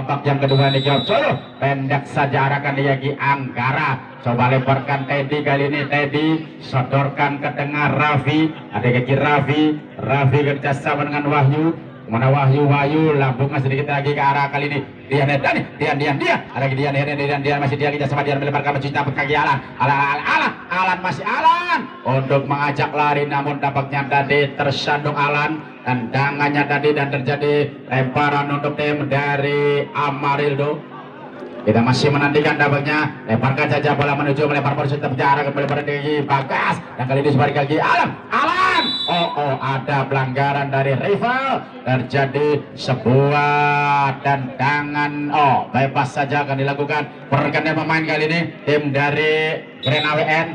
babak yang kedua nih Joyo pendek saja arahkan Yagi Anggara, coba lemparkan Teddy kali ini, Teddy sodorkan ke tengah Raffi, ada kaki Raffi kerjasama dengan Wahyu, mana Wahyu lambungnya sedikit lagi ke arah kali ini Dian ada Dian masih dia kerjasama Dian melemparkan mencinta kaki Alan masih Alan untuk mengajak lari, namun tampaknya tadi tersandung Alan, tendangannya tadi dan terjadi lemparan untuk tim dari Amarildo. Kita masih menantikan dapatnya, lemparkan saja bola menuju melempar posisi terjara kembali pada Degi Bagas, dan kali ini sebagai lagi Alan ada pelanggaran dari rival, terjadi sebuah tendangan bebas saja akan dilakukan pergantian pemain kali ini tim dari Grand AWN.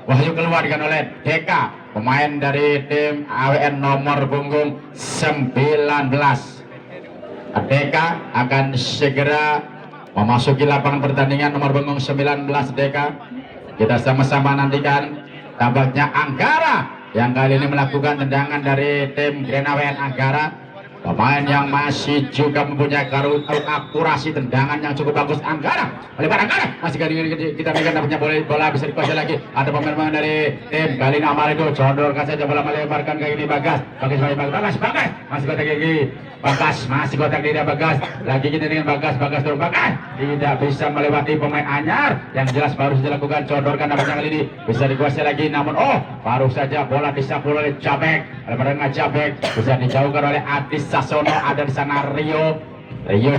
Wahyu keluar dengan oleh Deka, pemain dari tim AWN nomor punggung 19. Deka akan segera memasuki lapangan pertandingan nomor punggung 19 Deka. Kita sama-sama nantikan tampaknya Anggara yang kali ini melakukan tendangan dari tim Grand AWN Anggara, pemain yang masih juga mempunyai akurasi tendangan yang cukup bagus. Anggara masih kali ini kita lihat dapatnya bola bisa dikuasai lagi, ada pemain dari tim kali ini Amarildo, condorkan saja bola melemparkan ke ini Bagas masih kotak gigi masih kotak tidak Bagas lagi kita dengan Bagas turun tidak bisa melewati pemain anyar yang jelas baru saja lakukan, condorkan dapatnya kali ini bisa dikuasai lagi, namun baru saja bola disapu oleh Jabek, bisa dijauhkan oleh Adis Sasono, ada di sana Rio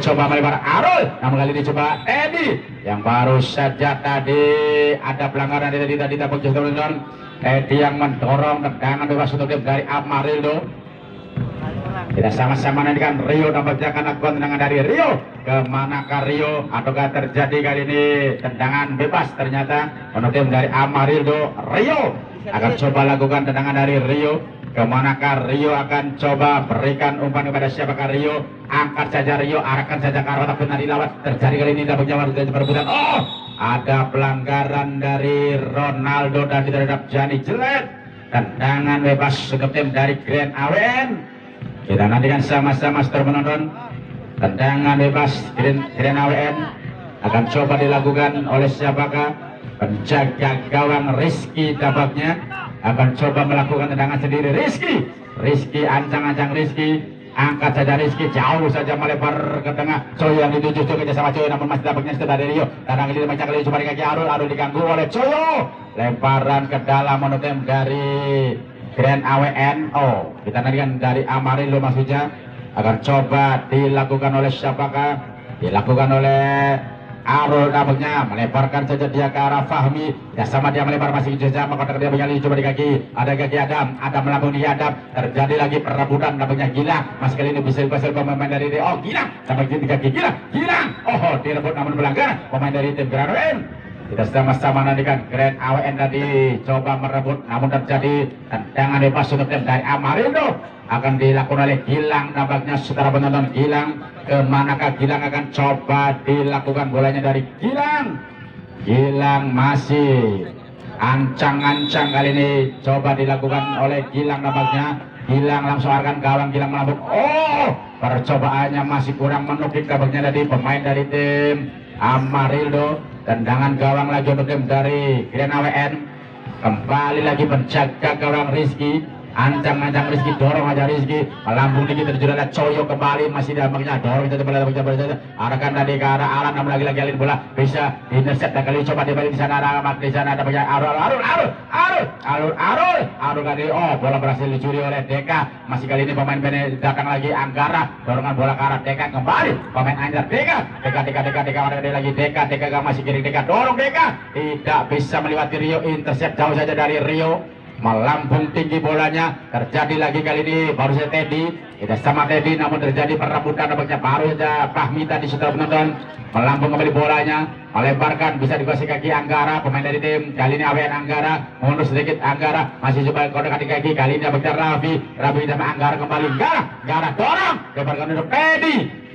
coba melebar Arul, namun kali ini coba Teddy yang baru saja tadi ada pelanggaran tadi tampuk Teddy yang mendorong tendangan bebas untuk tim dari Amarildo. Kita sama-sama nantikan Rio tampaknya akan lakukan tendangan dari Rio, kemanakah Rio ataukah terjadi kali ini tendangan bebas ternyata untuk tim dari Amarildo. Rio akan coba lakukan tendangan dari Rio, kemanakah Rio akan coba berikan umpan kepada siapakah Rio, angkat saja Rio, arahkan saja ke arah tapi nanti lawan, terjadi kali ini dapat nyawa terjadi perebutan. Ada pelanggaran dari Ronaldo dan terhadap Jani Jelek, tendangan bebas untuk tim dari Grand AWN. Kita nantikan sama-sama setelah menonton tendangan bebas Grand AWN akan coba dilakukan oleh siapakah, penjaga gawang Rizky tampaknya akan coba melakukan tendangan sendiri. Rizky ancang-ancang angkat saja Rizky, jauh saja melebar ke tengah Coyo yang dituju kerja sama Coyo, namun masih tampaknya setelah dari Rio, kadang ini macam kali coba di kaki Arul diganggu oleh Coyo, lemparan ke dalam menutup dari Grand AWN. Kita nantikan dari Amarildo maksudnya akan coba dilakukan oleh siapakah, dilakukan oleh Arul, nampaknya melemparkan saja dia ke arah Fahmi, ya sama dia melempar masih saja mengkotak dia berkali coba di kaki, ada kaki Adam melambung di Adam, terjadi lagi perebutan nampaknya Gilang, mas kali ini bisa dikuasai pemain dari Gilang sampai di kaki Gilang direbut namun melanggar pemain dari tim Grand AWN. Kita sama-sama nantikan Grand AWN tadi coba merebut, namun terjadi tendangan bebas untuk tim dari Amarildo akan dilakukan oleh Gilang, nampaknya saudara penonton. Gilang, kemanakah Gilang akan coba dilakukan bolanya dari Gilang masih ancang-ancang kali ini coba dilakukan oleh Gilang, nampaknya Gilang langsung arahkan gawang, Gilang melambung, percobaannya masih kurang menukik nampaknya tadi pemain dari tim Amarildo. Tendangan gawang lagi untuk tim dari Grand AWN, kembali lagi penjaga gawang Rizky, ancang-ancang Rizky, dorong aja Rizky, melambung dikit terjun ada Coyo kembali masih dampaknya dorong kita bola arahkan tadi ke arah Alan, namun lagi alin bola bisa intercept dan kali coba dibalik di sana ada banyak Arul kali bola berhasil dicuri oleh Deka, masih kali ini pemain belakang lagi Anggara, dorongan bola ke arah Deka, kembali pemain Anjar Deka lagi Deka masih kiri, Deka dorong, Deka tidak bisa melewati Rio, intercept jauh saja dari Rio, melambung tinggi bolanya, terjadi lagi kali ini baru saja Teddy, tidak sama Teddy namun terjadi perebutan nampaknya baru saja Fahmi tadi setelah penonton, melambung kembali bolanya, melemparkan bisa dikuasai kaki Anggara, pemain dari tim kali ini AWN Anggara, mundur sedikit Anggara, masih coba kode kaki kali ini dapat Raffi sama Anggara kembali, Anggara dorong, lebarkan untuk Teddy.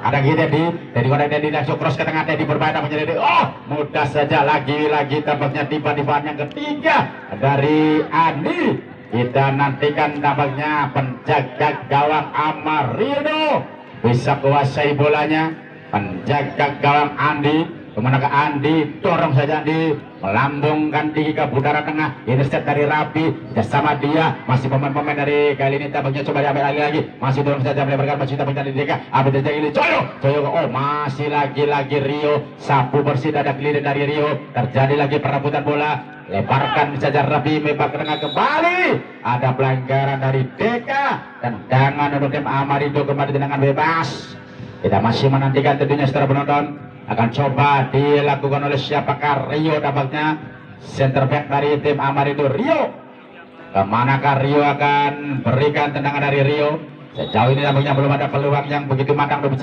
Ada Teddy konek Teddy langsung cross ke tengah, Teddy berbahaya menjadi mudah saja lagi tampaknya tiba yang ketiga dari Andi. Kita nantikan tampaknya penjaga gawang Amarildo bisa kuasai bolanya. Penjaga gawang Andi, kemana ke Andi, dorong saja Andi, melambungkan tinggi ke putaran tengah. Intercept dari Rapi, sama dia masih pemain-pemain dari kali ini tampaknya coba diambil lagi, masih dorong saja melebarkan masih tampaknya di Deka. Apa terjadi ini? Coyo, oh masih lagi Rio, sapu bersih dada keliling dari Rio. Terjadi lagi perebutan bola. Lebarkan saja Rapi, membak tengah kembali. Ada pelanggaran dari Deka. Tendangan untuk tim Amarindo kembali tendangan bebas. Kita masih menantikan tentunya setelah penonton akan coba dilakukan oleh siapakah Rio tampaknya center back dari tim Amarindo Rio. Kemanakah Rio akan berikan tendangan dari Rio? Sejauh ini tampaknya belum ada peluang yang begitu matang untuk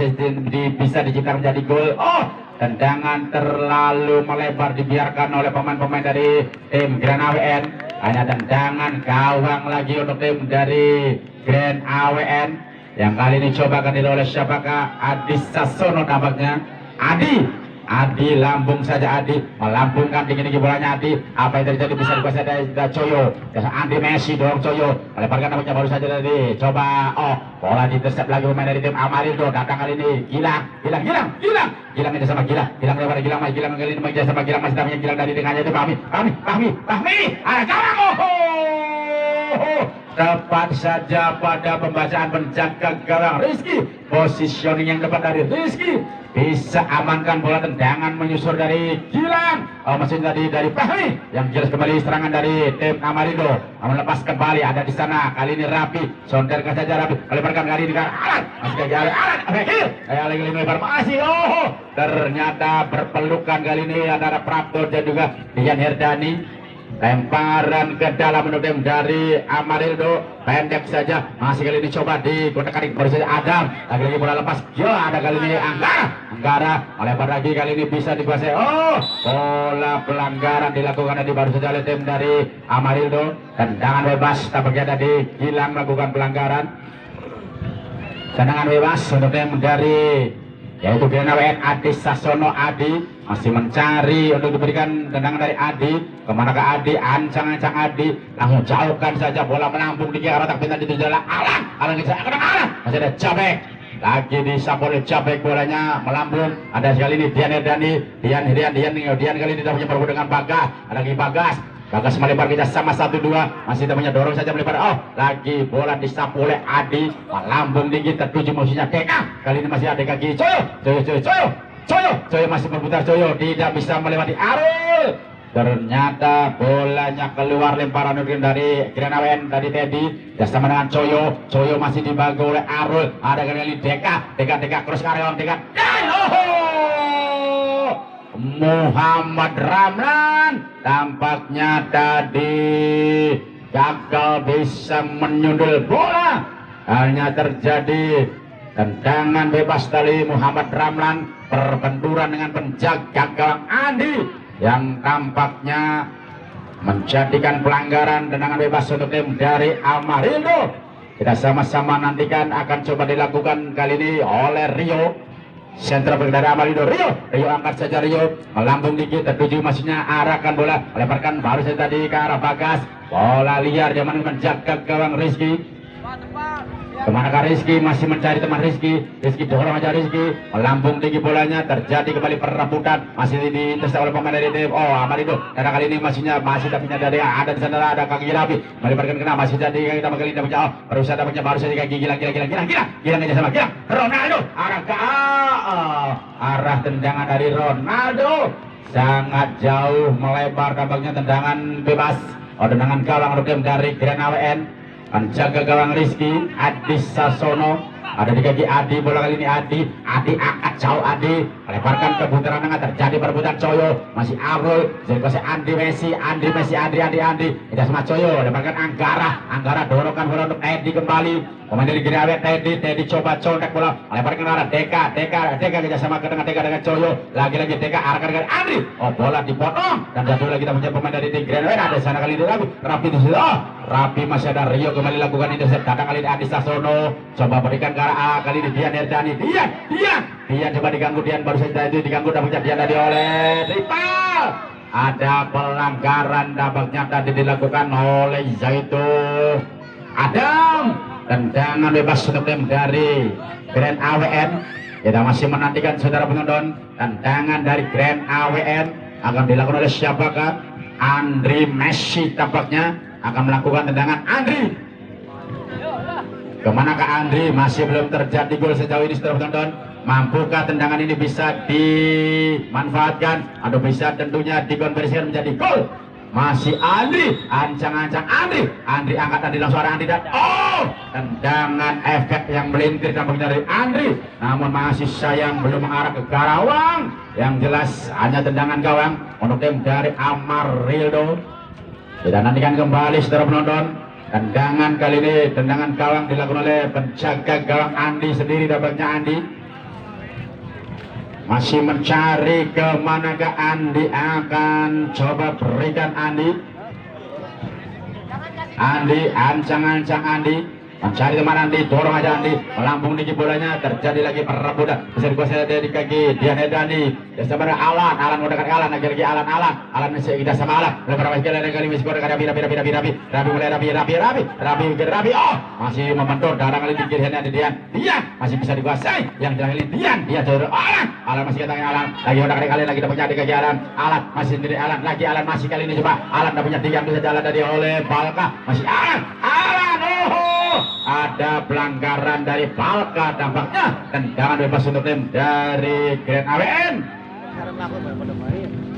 bisa diciptakan menjadi gol. Oh, tendangan terlalu melebar dibiarkan oleh pemain-pemain dari tim Grand AWN. Hanya tendangan gawang lagi untuk tim dari Grand AWN. Yang kali ini coba akan dilakukan oleh siapakah? Adi Sasono tampaknya. Adi lambung saja Adi, melambungkan tinggi-tinggi bolanya Adi. Apa yang terjadi bisa dikuasai dari Coyo. Andi Messi dorong Coyo, melebarkan nampaknya baru saja tadi. Coba bola intercept lagi pemain dari tim Amarindo. Datang kali ini Gilang ini sama Gilang lebar Gilang kali ini menjadi sama Gilang masih namanya Gilang dari tengahnya itu Fahmi. Ada gawang. Tepat saja pada pembacaan penjaga gawang Rizky. Positioning yang tepat dari Rizky. Bisa amankan bola tendangan menyusur dari Gilang. Mesin tadi dari Fahmi. Yang jelas kembali serangan dari tim Amarindo. Melepas kembali ada di sana. Kali ini Rapi. Sonderkan saja Rapi. Melebarkan kali ini ke Alan. Masih ke Alan. Lagi lebar masih. Ternyata berpelukan kali ini antara Prapto dan juga Dian Herdani. Lemparan ke dalam untuk tim dari Amarindo, pendek saja, masih kali ini coba digunakan baru saja Adam, lagi-lagi bola lepas, ada kali ini Anggara, melebar lagi kali ini bisa dikuasai. Bola pelanggaran dilakukan tadi baru saja oleh tim dari Amarindo. Tendangan bebas tampaknya tadi Gilang melakukan pelanggaran. Tendangan bebas untuk tim dari yaitu Grand AWN Adi Sasono. Adi masih mencari untuk diberikan tendangan dari Adi. Kemana ke Adi? Ancang-ancang Adi. Langsung jauhkan saja bola melambung di arah tak pintar dituju oleh Alan bisa Alan. Masih ada Jabek. Lagi disapu oleh Jabek, bolanya melambung. Ada sekali ini Dian kali ini dapat berburu dengan Bagas. Ada lagi Bagas melebar kita sama 1-2, masih namanya dorong saja melebar. Lagi bola disapu oleh Adi, melambung tinggi tertuju musuhnya Deka. Kali ini masih ada kaki Coyo masih berputar. Coyo tidak bisa melewati Arul. Ternyata bolanya keluar, lemparan dari Grand AWN dari Teddy. Bersama dengan Coyo masih dibantu oleh Arul. Ada kali Deka cross karyawan Deka. Muhammad Ramlan tampaknya tadi gagal bisa menyundul bola. Hanya terjadi tendangan bebas dari Muhammad Ramlan berbenturan dengan penjaga gawang Andi yang tampaknya menjadikan pelanggaran. Tendangan bebas untuk tim dari Amarindo. Kita sama-sama nantikan akan coba dilakukan kali ini oleh Rio. Sentra berkendara Amarindo. Rio angkat saja Rio, melambung dikit tertuju maksudnya arahkan bola, melemparkan baru saja tadi ke arah Bagas. Bola liar zaman menjaga gawang Rizky. Kemana ke Rizky? Masih mencari teman Rizky dorong aja Rizky, melambung tinggi bolanya, terjadi kembali perebutan, masih diintercept oleh pemain dari tim Amarindo. Karena kali ini masih tapi dari ada di sana ada kaki Rapi, melebarkan kena masih jadi kita kali ini dapat berusaha dapatnya baru saja kaki Gilang aja sama Gilang. Ronaldo arah tendangan dari Ronaldo sangat jauh melebar tampaknya. Tendangan bebas tendangan gawang tim dari Grand AWN. Penjaga gawang Rizky Adi Sasono ada di kaki Adi. Bola kali ini Adi angkat jauh, Adi lebarkan ke putaran tengah, terjadi perebutan Coyo masih Arul jadi kasih Andi Messi tidak sama Coyo, lebarkan Anggara dorongkan bola untuk Edi kembali. Pemain dari Girawe Teddy coba contek bola, lebarkan ke arah Deka kerjasama ke tengah Deka dengan Coyo, lagi-lagi Deka arahkan ke Andri. Bola dipotong dan jatuh lagi kita punya pemain dari tim Girawe. Ada sana kali ini Rapi di situ. Rapi masih ada Rio kembali lakukan intercept. Datang kali ini Adi Sasono coba berikan ke arah kali ini Dian Herdani. Dian coba diganggu, Dian baru saja itu diganggu, dapatnya Dian tadi oleh Rival. Ada pelanggaran tampaknya tadi dilakukan oleh Zaitun Adam. tendangan bebas untuk tim dari Grand AWN. Kita masih menantikan saudara penonton, tendangan dari Grand AWN akan dilakukan oleh siapakah? Andri Messi tampaknya akan melakukan tendangan. Andri, kemanakah Andri? Masih belum terjadi gol sejauh ini saudara penonton. Mampukah tendangan ini bisa dimanfaatkan atau bisa tentunya dikonversikan menjadi gol? Masih Andri, ancang-ancang Andri angkat Andri langsung arah Andri dan tendangan efek yang melintir tampaknya dari Andri, namun masih sayang belum mengarah ke gawang. Yang jelas hanya tendangan gawang untuk tim dari Amarildo. Kita nantikan kembali saudara penonton, tendangan kali ini tendangan gawang dilakukan oleh penjaga gawang Andi sendiri. Tampaknya Andi masih mencari kemanakah Andi akan coba berikan. Andi ancang-ancang Andi mencari teman Andi, dorong aja Andi, melambung tinggi bolanya, terjadi lagi perebutan, bisa dikuasai dari kaki Dian Edani, bersama Alan menggunakan Alan, lagi Alan masih kita sama Alan, beberapa kali masih Rabi, masih membentur darah kali tinggi Dian masih bisa dikuasai, yang jalan Dian jalur Alan masih kita Alan, lagi menggunakan kali lagi dapat jadi kaki Alan masih sendiri Alan masih kali ini coba Alan dapatnya Dian bisa jalan tadi oleh Balka, masih Alan ada pelanggaran dari Balka tampaknya, tendangan bebas untuk tim dari Grand AWN.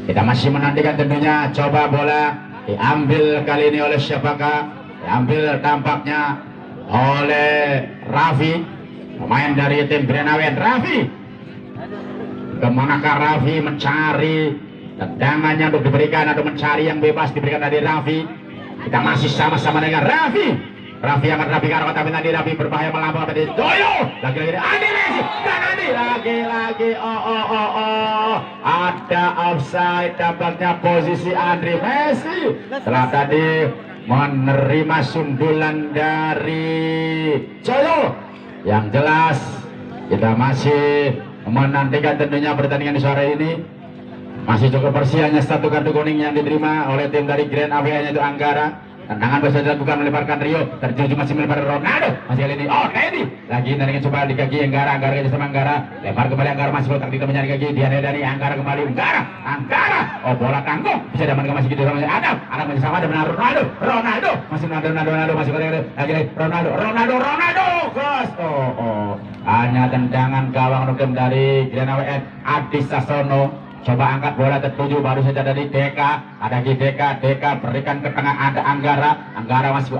Kita masih menantikan tentunya, coba bola diambil kali ini oleh siapakah? Diambil tampaknya oleh Raffi, pemain dari tim Grand AWN. Raffi, kemanakah Raffi mencari tendangannya untuk diberikan atau mencari yang bebas diberikan dari Raffi? Kita masih sama-sama dengan Raffi akan Raffi karena tapi tadi Raffi berbahaya melampau tadi Doyo lagi-lagi Andi Messi dan Andi lagi-lagi ada offside tampaknya posisi Andri Messi setelah tadi menerima sundulan dari Doyo. Yang jelas kita masih menantikan tentunya pertandingan di sore ini. Masih cukup bersih, hanya satu kartu kuning yang diterima oleh tim dari Grand AWN yaitu Anggara. Tendangan bisa dilakukan melebarkan Rio, terjun masih melebar Ronaldo, masih kali ini Teddy lagi tandingan coba di kaki Anggara kerja sama Anggara, lebar kembali Anggara masih botak tidak mencari kaki Dian dari Anggara kembali Anggara bola tanggung bisa dapat masih gitu sama Adam masih sama dengan Ronaldo masih Ronaldo masih lagi Ronaldo gos hanya tendangan gawang untuk dari Grand AWN. Adi Sasono coba angkat bola tertuju baru saja dari Deka, ada di Deka berikan ke tengah, ada Anggara masih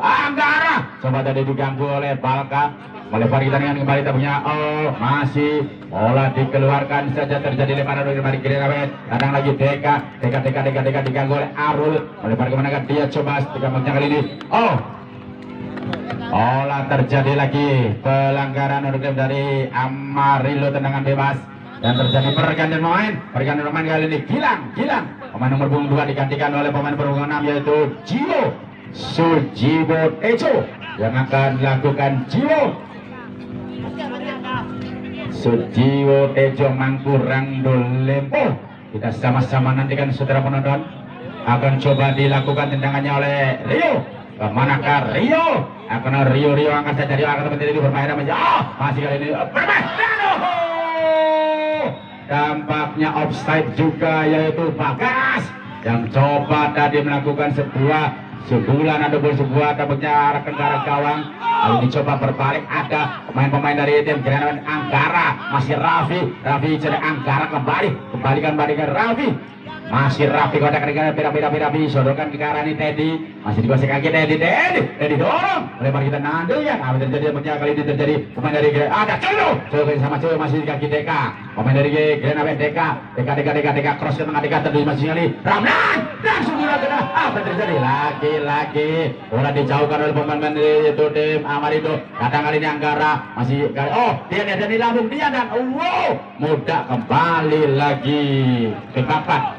coba tadi diganggu oleh Balka, melebar kita dengan kembali tabunya masih bola dikeluarkan saja, terjadi lemparan dari Grand AWN. Kadang lagi Deka diganggu oleh Arul, melebar kemana dia coba digambangnya kali ini bola terjadi lagi pelanggaran untuk dari Amarillo, tendangan bebas. Dan terjadi pergantian pemain kali ini Gilang pemain nomor punggung 2 digantikan oleh pemain punggung 6 yaitu Sujiwo Tejo yang akan dilakukan Sujiwo Tejo Mangkurang Dolempo. Kita sama-sama nantikan saudara penonton, akan coba dilakukan tendangannya oleh Rio. Kemanakah Rio? Akan Rio angkat saja, Rio akan menjadi bermain masih kali ini bermain. Tampaknya offside juga yaitu Bagas yang coba tadi melakukan sebuah sundulan ataupun sebuah tampaknya arah ke arah gawang. Lalu dicoba berbalik, ada pemain-pemain dari tim Grand AWN Anggara, masih Raffi jadi Anggara kembalikan Raffi. Masih Raffi kotak dengan Rapi sodorkan ke arah ini Teddy, masih dikuasai kaki Teddy dorong lebar kita Nando ya. Apa terjadi kali ini terjadi pemain dari ada Colo sama Colo masih di kaki Deka, pemain dari Grand AWN Deka cross ke tengah Deka terjadi masih kali Ramlan langsung kena. Apa terjadi lagi bola dijauhkan oleh pemain dari itu tim Amarillo. Datang kali ini Anggara masih kali dia dari lambung dia dan mudah kembali lagi ke papan.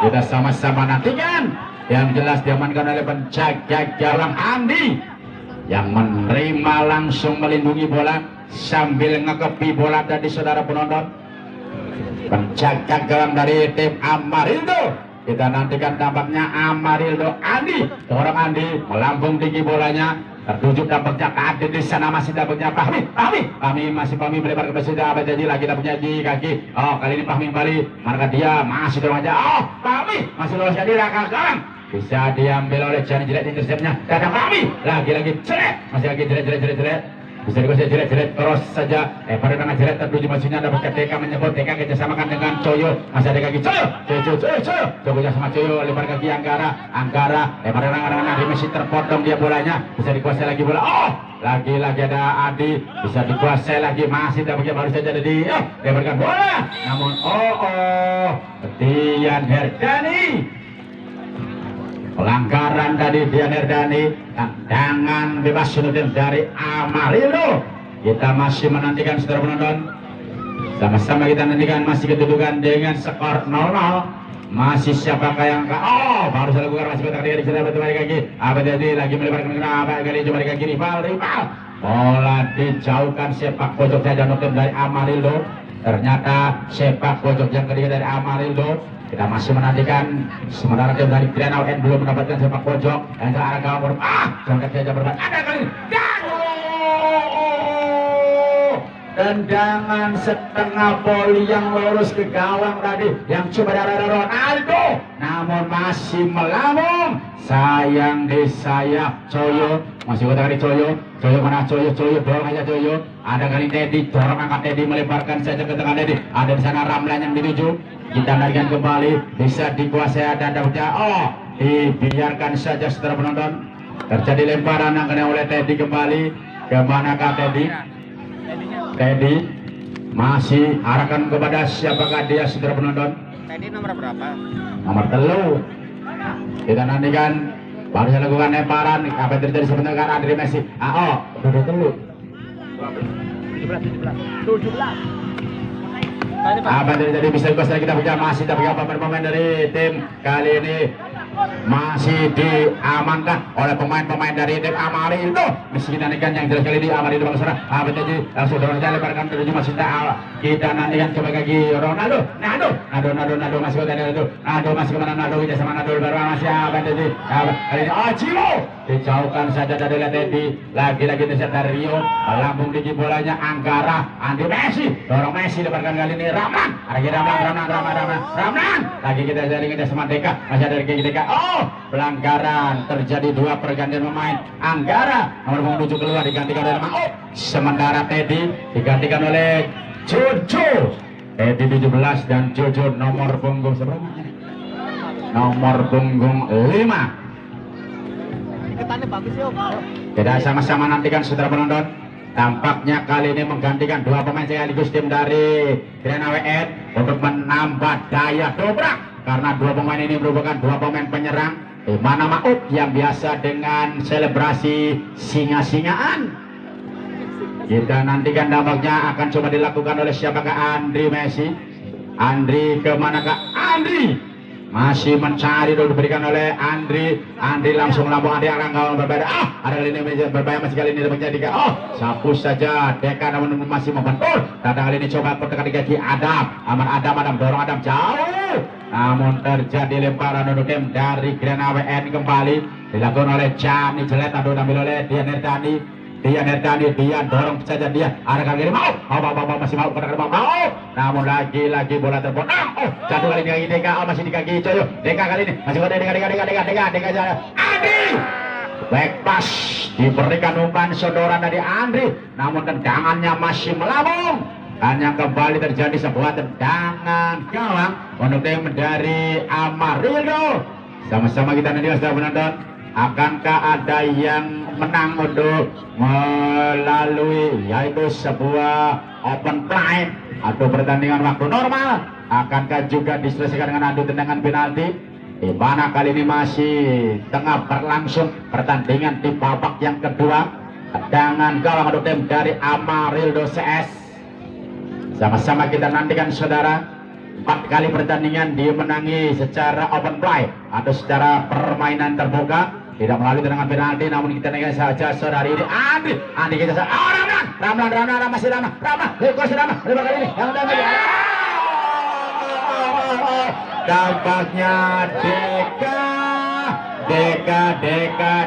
Kita sama-sama nantikan. Yang jelas diamankan oleh penjaga gawang Andi yang menerima langsung melindungi bola sambil ngekepi bola dari saudara penonton. Penjaga gawang dari tim Amarildo. Kita nantikan tampaknya Amarildo Andi. Seorang Andi melambung tinggi bolanya tertuju tampaknya Adi di sana masih tampaknya Fahmi masih melebar ke besi apa jadi lagi tampaknya di kaki. Oh kali ini Fahmi kembali marka dia masih dorong aja. Oh Fahmi masih lolos jadi raka sekarang bisa diambil oleh Jani jelek interceptnya. Datang Fahmi lagi jelek masih lagi jelek bisa dikuasai jelet terus saja pada tangan jelet tertuju maksudnya dapat Deka menyebut Deka kerjasamakan dengan Coyo masih ada kaki Coyo sama Coyo lebar kaki Anggara lebar tangan di Messi terpotong dia bolanya bisa dikuasai lagi bola. Oh lagi ada Adi bisa dikuasai lagi masih dapat baru saja di lebarkan bola namun Dian Herdani pelanggaran tadi Dian Herdani tendangan bebas sunudin dari Amarildo. Kita masih menantikan saudara penonton, sama-sama kita nantikan masih kedudukan dengan skor 0-0. Masih siapakah yang baru saja lakukan masih kotak di sana bertemu kaki apa jadi lagi melebarkan kenapa kali coba di kaki rival bola dijauhkan sepak pojok saja nutup dari Amarildo. Ternyata sepak pojok yang ketiga dari Amarildo. Kita masih menantikan sementara tim dari Grenau N belum mendapatkan sepak pojok dan searah gawang jangkat saja berbat ada kali tendangan setengah voli yang lurus ke gawang tadi yang coba dari Ronaldo namun masih melambung sayang disayap Coyo masih kotak di Coyo mana Coyo dorong aja Coyo ada kali Teddy dorong angkat Teddy melebarkan saja ke tengah Teddy ada di sana Ramlan yang dituju kita naikkan kembali bisa dikuasai dan dapatnya dibiarkan saja saudara penonton terjadi lemparan yang kena oleh Teddy kembali kemanakah Teddy masih arahkan kepada siapakah dia saudara penonton Teddy nomor berapa? Nomor 3 kita nantikan baru saya lakukan lemparan apa yang terjadi sebentar karena Andre Messi duduk dulu 17 apa yang terjadi bisa dikuasai kita punya masih tapi pemain dari tim kali ini masih diamankan oleh pemain-pemain dari tim Amarildo. Mesti kita nantikan yang jelas kali ini Amarildo Bangsara. Apa jadi langsung dorong jalan lebarkan menuju masih kita nantikan coba kaki Ronaldo masih ke Nado masih kemana Nado kita sama Nado baru masih apa jadi kali ini Cimo dijauhkan saja dari Teddy lagi dari Rio melambung tinggi bolanya Anggara Andi Messi dorong Messi lebarkan kali ini Ramlan lagi kita jaring kita sama Deka masih ada Deka pelanggaran terjadi 2 pergantian pemain Anggara nomor menuju keluar digantikan oleh sementara Teddy digantikan oleh Jojo Teddy 17 dan Jojo nomor punggung seberapa nomor punggung 5 bagus yuk. Kita sama-sama nantikan saudara penonton tampaknya kali ini menggantikan 2 pemain sekaligus tim dari Grenau WN untuk menambah daya dobrak karena 2 pemain ini merupakan 2 pemain penyerang di mana Maut yang biasa dengan selebrasi singa-singaan. Kita nantikan tampaknya akan coba dilakukan oleh siapakah Andri Messi kemanakah Andri masih mencari dulu diberikan oleh Andri langsung lambung Andri akan gawang berbeda ada kali ini berbahaya masih kali ini terjadi sapu saja Deka namun masih membentur datang kali ini coba pertekan di kaki Adam dorong Adam jauh namun terjadi lemparan untuk tim dari Grenau WN kembali dilakukan oleh Jani Jelet diambil oleh Dian Herdani dia dorong saja dia ada kali ini masih mau namun lagi bola terpotong jatuh kali ini kaki Deka masih di kaki Coyo Deka kali ini masih ada Deka jalan Andi back pass diberikan umpan sodoran dari Andri namun tendangannya masih melambung dan yang kembali terjadi sebuah tendangan gawang untuk tim dari Amarildo. Sama-sama kita nanti sudah menonton akankah ada yang menang untuk melalui yaitu sebuah open play atau pertandingan waktu normal akankah juga diselesaikan dengan adu tendangan penalti di mana kali ini masih tengah berlangsung pertandingan di babak yang kedua tendangan gawang untuk tim dari Amarildo CS. Sama-sama kita nantikan saudara 4 kali pertandingan dimenangi secara open play atau secara permainan terbuka tidak melalui tendangan penalti namun kita nantikan saja saudara ini Andi kita Ramlan masih Ramlan lebar kali ini yang tampaknya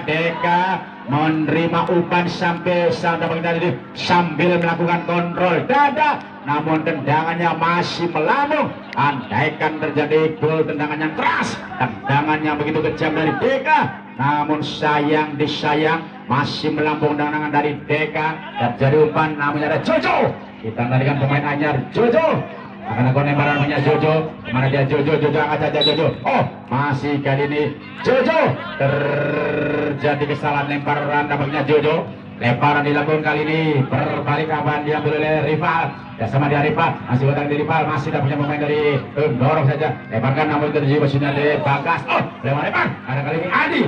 Deka menerima umpan sampai sambil melakukan kontrol dada, namun tendangannya masih melambung. Andaikan terjadi gol tendangan yang keras, tendangan yang begitu kejam dari Deka, namun sayang disayang masih melambung tendangan dari Deka. Terjadi umpan, namanya ada Jojo. Kita tarikan pemain anyar Jojo. Akan lakukan lemparan punya Jojo. Mana dia Jojo angkat saja Jojo. Oh, masih kali ini Jojo terjadi kesalahan lemparan tampaknya Jojo. Lemparan dilakukan kali ini berbalik kapan diambil oleh rival. Ya sama dia rival, masih batang di rival, masih tak punya pemain dari dorong saja. Lemparkan namun terjadi mesinnya dari Bagas. Oh, lempar. Ada kali ini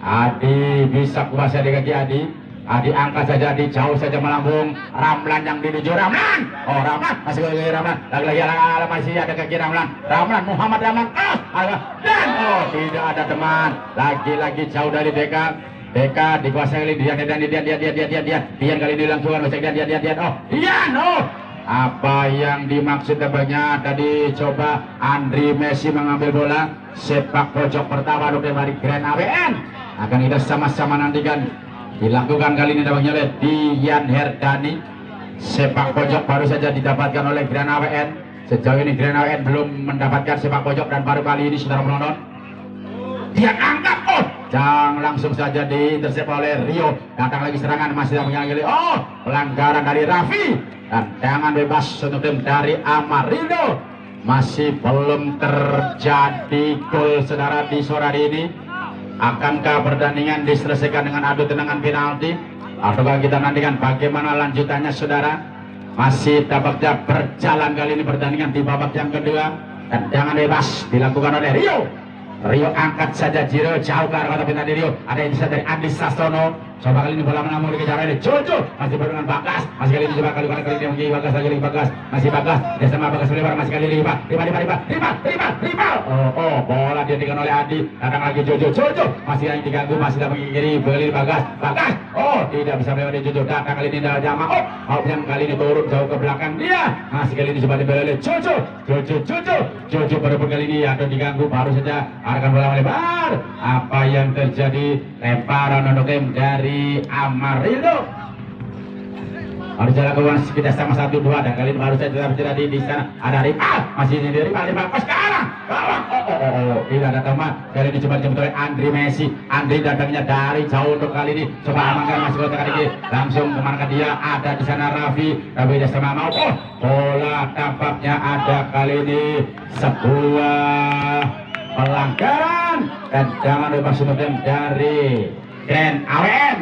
Adi bisa kuasa di kaki Adi. Adi angkat saja, Adi jauh saja melambung. Ramlan yang dinuju Ramlan. Oh Ramlan, masih lagi Ramlan. Lagi masih ada kaki Ramlan. Muhammad Ramlan. Dan tidak ada teman. Lagi-lagi jauh dari Deka. Deka dikuasai oleh Dian kali ini langsung Dian. Oh Dian. Oh, apa yang dimaksud tampaknya tadi coba Andri Messi mengambil bola sepak pojok pertama untuk dari Grand AWN. Akan kita sama-sama nantikan dilakukan kali ini tampaknya oleh Dian Herdani. Sepak pojok baru saja didapatkan oleh Grand AWN. Sejauh ini Grand AWN belum mendapatkan sepak pojok dan baru kali ini saudara penonton. Dian angkat, jangan langsung saja diintersep oleh Rio. Datang lagi serangan, masih menyangkili. Oh, pelanggaran dari Raffi dan tendangan bebas untuk tim dari Amarildo. Masih belum terjadi gol saudara di sore hari ini. Akankah pertandingan diselesaikan dengan adu tendangan penalti, ataukah kita nantikan bagaimana lanjutannya saudara? Masih tampaknya berjalan kali ini pertandingan di babak yang kedua. Tendangan bebas dilakukan oleh Rio angkat saja Jiro jauh ke arah kota penalti Rio. Ada yang bisa dari Andi Sastono. Coba kali ini bola menambah dikejar oleh Jojo. Masih dengan Bagas. Masih kali ini coba kali ini mengi Bagas lagi Bagas. Masih Bagas. Dia sama Bagas melebar masih kali ini riba. Oh, bola dia dikan oleh Adi. Datang lagi Jojo. Masih yang diganggu, masih dapat kiri beli Bagas. Oh, tidak bisa melewati Jojo. Datang kali ini dari Jama. Oh, yang kali ini turun jauh ke belakang dia. Masih kali ini coba dibeli oleh Jojo berebut kali ini atau diganggu baru saja akan bola melebar. Apa yang terjadi? Lemparan untuk tim dari Amarildo. Baru jalan keluar kita sama 1-2 dan kali ini baru saja terjadi di sana ada rival masih sendiri rival sekarang. Tidak ada teman. Kali ini coba dijemput oleh Andri Messi. Andri datangnya dari jauh untuk kali ini coba amankan masih kota kali ini langsung kemana dia ada di sana Raffi dia sama mau. Bola tampaknya ada kali ini sebuah pelanggaran dan jangan bebas untuk tim dari Grand AWN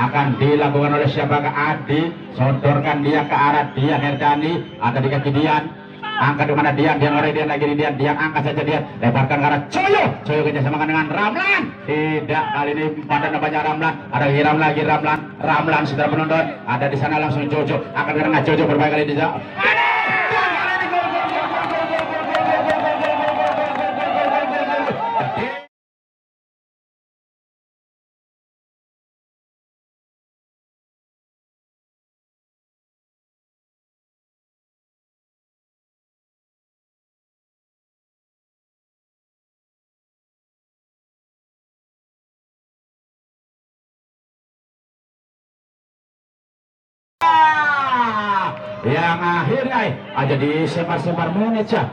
akan dilakukan oleh siapakah Adi. Sodorkan dia ke arah Dian Herdani. Ada di kaki Dian. Angkat kemana Dian Dian angkat saja Dian. Lebarkan ke arah Coyo kerjasamakan dengan Ramlan. Tidak, kali ini pada nampaknya Ramlan. Ada lagi Ramlan sudah penonton. Ada di sana langsung Jojo. Akan karena Jojo berbagai kali di sana. Yang akhirnya aja disebar-sebar menit ya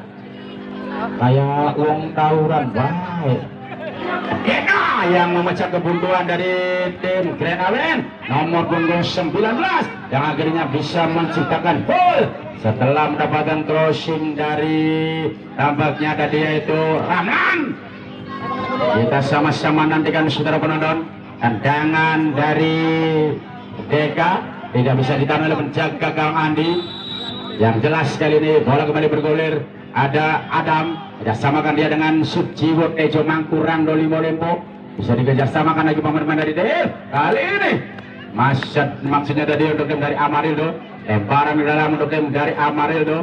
kayak uang tawuran baik. Yang memecah kebuntuan dari tim Grand AWN nomor punggung 19 yang akhirnya bisa menciptakan gol setelah mendapatkan crossing dari tampaknya tadi yaitu Ramlan. Kita sama-sama nantikan saudara penonton tendangan dari Deka tidak bisa ditahan oleh penjaga gawang Andi. Yang jelas kali ini bola kembali bergulir. Ada Adam, samakan dia dengan Sujiwo Tejo Mangkurang Dolimo Lempo. Bisa dikejar samakan lagi pemain dari DL. Kali ini maksudnya tadi untuk tim dari Amarildo. Lemparan di dalam untuk tim dari Amarildo.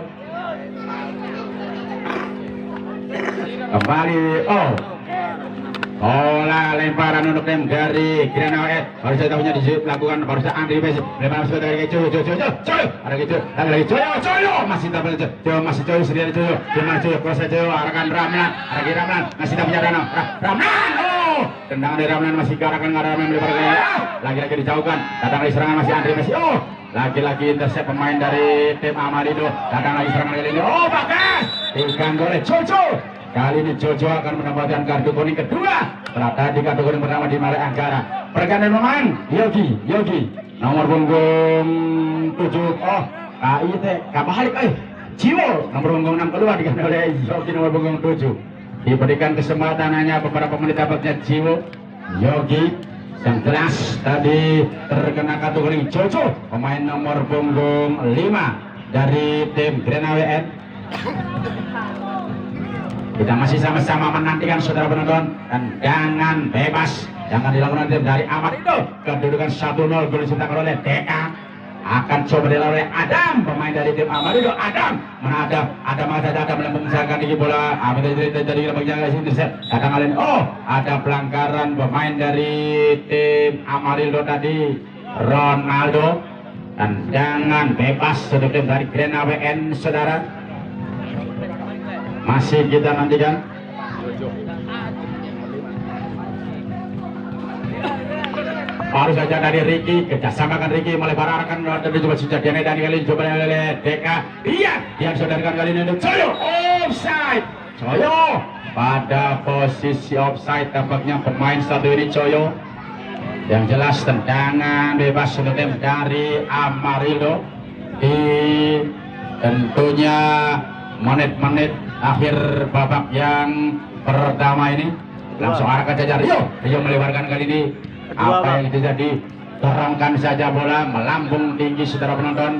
Kembali bola lemparan untuk tim dari Grand AWN. Baru saja tahunya dilakukan baru saja Andri Messi. Lemparan masuk dari Coyo. Ada gitu. Lagi Coyo. Masih dapat Coyo sendiri Coyo. Gimana Coyo? Cross Coyo arahkan Ramlan. Ada Ramlan. Masih tak punya Ramlan. tendangan dari Ramlan masih ke arah Ramlan melebar ke lagi-lagi dijauhkan. Datang lagi serangan masih Andri Messi. Lagi-lagi intercept pemain dari tim Amarido. Datang lagi serangan kali ini. Bagas diganggu oleh Jojo. Kali ini Jojo akan mendapatkan kartu kuning kedua. Setelah tadi kartu kuning pertama di Mare Anggara. Pergantian pemain Yogi nomor punggung 7. Iya teh kabalik Jiwo nomor punggung 6 keluar diganti oleh Yogi nomor punggung 7. Diberikan kesempatan hanya beberapa menit dapatnya Jiwo. Yogi yang jelas tadi terkena kartu kuning Jojo, pemain nomor punggung 5 dari tim Grand AWN. Kita masih sama-sama menantikan saudara penonton tendangan bebas yang akan dilakukan tim dari Amarido. Kedudukan 1-0 gol diciptakan oleh DK. Akan coba dilakukan oleh Adam, pemain dari tim Amarido. Adam menghadap, Adam melemparkan tinggi bola. Jadi bagian intercept. Kadang kalian ada pelanggaran pemain dari tim Amarido tadi, Ronaldo. Tendangan bebas untuk tim dari Grand AWN saudara. Masih kita nantikan. Baru saja dari Ricky, kerjasamakan Ricky melebar arahkan dan coba sejadiannya dan kali coba oleh DK. Dia saudarakan kali ini untuk Coyo, offside. Coyo pada posisi offside, tampaknya pemain satu ini Coyo. Yang jelas tendangan bebas untuk tim dari Amarildo di tentunya menit-menit akhir babak yang pertama ini. Langsung arahkan saja Rio melebarkan kali ini. Apa yang terjadi? Dorongkan saja bola melambung tinggi saudara penonton.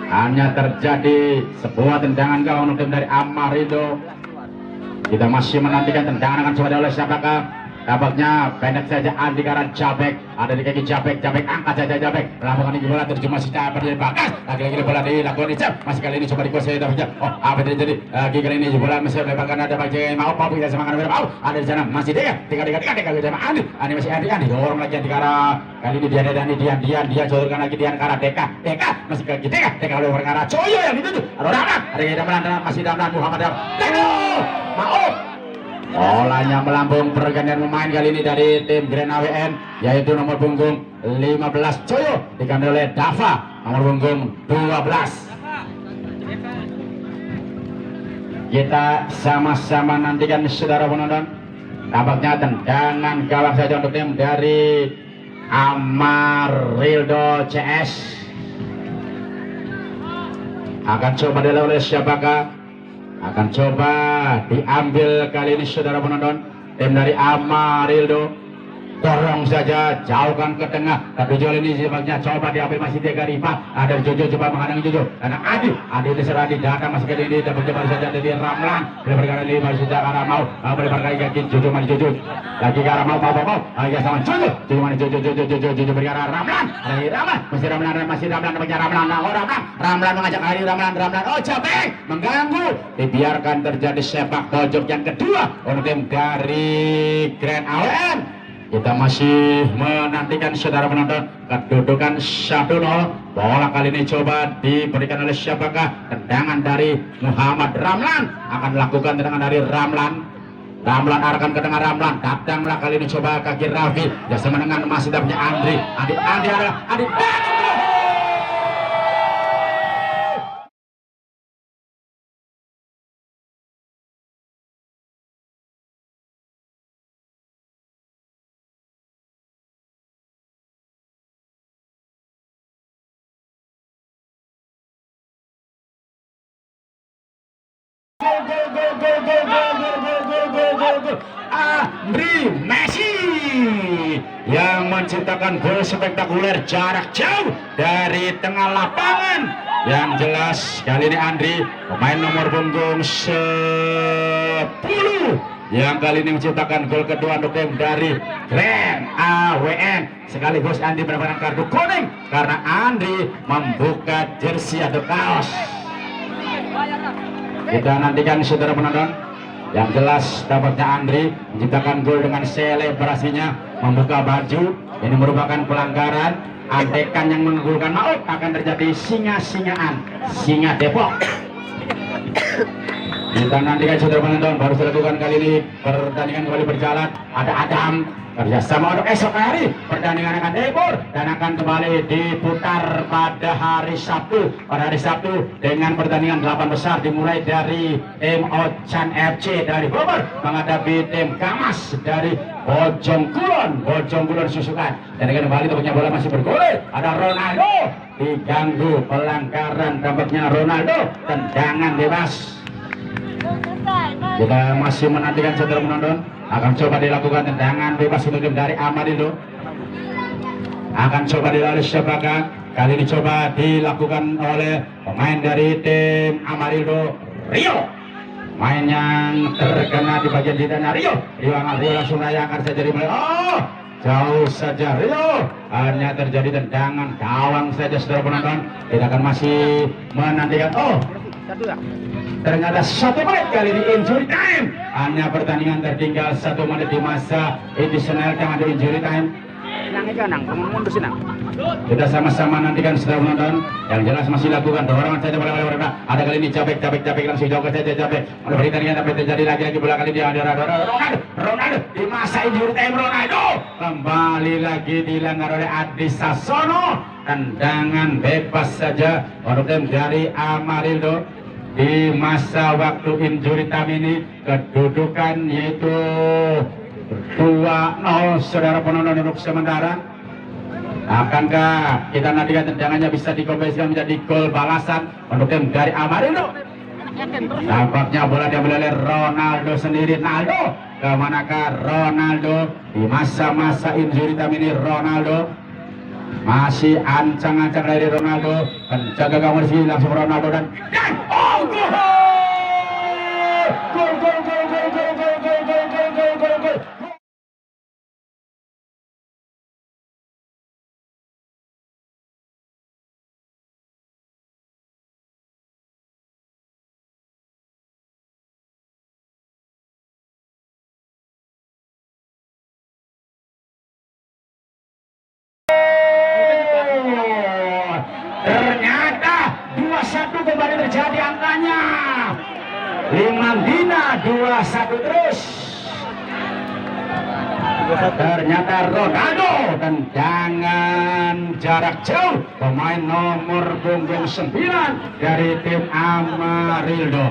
Hanya terjadi sebuah tendangan gawang tim dari Amarido. Kita masih menantikan tendangan akan coba oleh siapakah. Tampaknya pendek saja Andi Karan Jabek, ada di kaki Jabek angkat saja Jabek, melambungkan tinggi bola terjun masih dapat dari Bagas. Lagi-lagi bola dilakukan Icap, masih kali ini coba dikuasai tapi apa yang terjadi? Lagi kali ini bola masih melepaskan ada bagian mau kita semangat ada di sana masih tiga sama Andi masih Andi dorong lagi Andi Kara. Kali ini dia jodorkan lagi Dian Kara Deka masih ke Deka oleh Kara Coyo yang itu ada Ramlan masih Ramlan Muhammad mau bolanya melambung. Pergantian pemain kali ini dari tim Grand AWN yaitu nomor punggung 15 Coyo diganti oleh Dava nomor punggung 12. Kita sama-sama nantikan saudara penonton. Tampaknya tendangan gawang saja untuk tim dari Amarildo CS. Akan coba dilakukan oleh siapakah? Akan coba diambil kali ini saudara penonton. Tim dari Amarildo dorong saja, jauhkan ke tengah, tapi Joel ini sebabnya coba diambil masih dia Rifa. Ada Jojo coba menghalangi Jojo karena Adi diserah di datang masih kali ini dapat coba saja dari Ramlan berikan kali ini masih saja karena mau berikan kali lagi Jojo masih Jojo lagi karena mau ya sama Jojo masih Jojo berikan Ramlan lagi Ramlan masih Ramlan Ramlan mengajak hari Ramlan Jabek mengganggu, dibiarkan terjadi sepak pojok yang kedua untuk tim dari Grand AWN. Kita masih menantikan saudara penonton. Kedudukan 1-0. Bola kali ini coba diberikan oleh siapakah? Tendangan dari Muhammad Ramlan. Akan melakukan tendangan dari Ramlan arahkan ke tengah Ramlan. Datanglah kali ini coba kaki Raffi. Jasa mendengar masih dapatnya Andi Andri Messi yang menciptakan gol spektakuler jarak jauh dari tengah lapangan. Yang jelas kali ini Andri pemain nomor punggung 10 yang kali ini menciptakan gol kedua untuk tim dari Grand AWN. Sekaligus Andri mendapatkan kartu kuning karena Andri membuka jersey atau kaos. Kita nantikan saudara penonton. Yang jelas dapatnya Andri menciptakan gol dengan selebrasinya membuka baju. Ini merupakan pelanggaran. Andekan yang menggolkan maut akan terjadi singa-singaan, singa Depok. Kita nantikan saudara penonton, baru dilakukan kali ini pertandingan kembali berjalan. Ada Adam kerjasama untuk esok hari pertandingan akan diukur dan akan kembali diputar pada hari Sabtu. Pada hari Sabtu dengan pertandingan 8 besar dimulai dari tim Ocan FC dari Bogor menghadapi tim Kamas dari Bojong Kulon Susukan. Dan dengan kembali tampaknya bola masih bergulir. Ada Ronaldo diganggu pelanggaran, tampaknya Ronaldo tendangan bebas. Kita masih menantikan saudara menonton, akan coba dilakukan tendangan bebas untuk tim dari Amarildo. Akan coba dilalui sepakat. Kali ini coba dilakukan oleh pemain dari tim Amarildo, Rio. Main yang terkena di bagian lidahnya Rio langsung layangkan saja di mulai. Oh, jauh saja Rio, hanya terjadi tendangan gawang saja saudara penonton. Kita akan masih menantikan. Oh, ternyata 1 menit kali ini injury time. Hanya pertandingan tertinggal 1 menit di masa additional time ada injury time. Kita sama-sama nantikan saudara penonton. Yang jelas masih lakukan dorongan saja bola. Ada kali ini Jabek langsung jauh saja Jabek. Ada pertandingan tapi terjadi lagi bola kali dia ada Ronaldo di masa injury time. Ronaldo kembali lagi dilanggar oleh Adi Sasono. Tendangan bebas saja untuk tim dari Amarildo. Di masa waktu injury time ini kedudukan yaitu 2-0 saudara penonton untuk sementara. Akankah kita nantikan tendangannya bisa dikonversikan menjadi gol balasan untuk tim dari Amarildo? Tampaknya bola diambil oleh Ronaldo sendiri. Ronaldo kemanakah Ronaldo di masa-masa injury time ini? Ronaldo masih ancang-ancang dari Ronaldo, penjaga gawang sini langsung Ronaldo dan oh, gol! Ternyata 2-1 kembali terjadi angkanya. Limandina 2-1 terus. Ternyata Ronaldo tendangan jarak jauh pemain nomor punggung 9 dari tim Amarildo.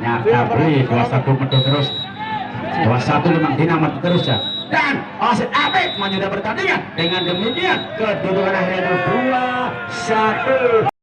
Nyata beri 2-1 metu terus. 2-1 Limandina metu terus ya. Dan Osit Apik menyudah pertandingan. Dengan demikian kedudukan akhirnya 2-1.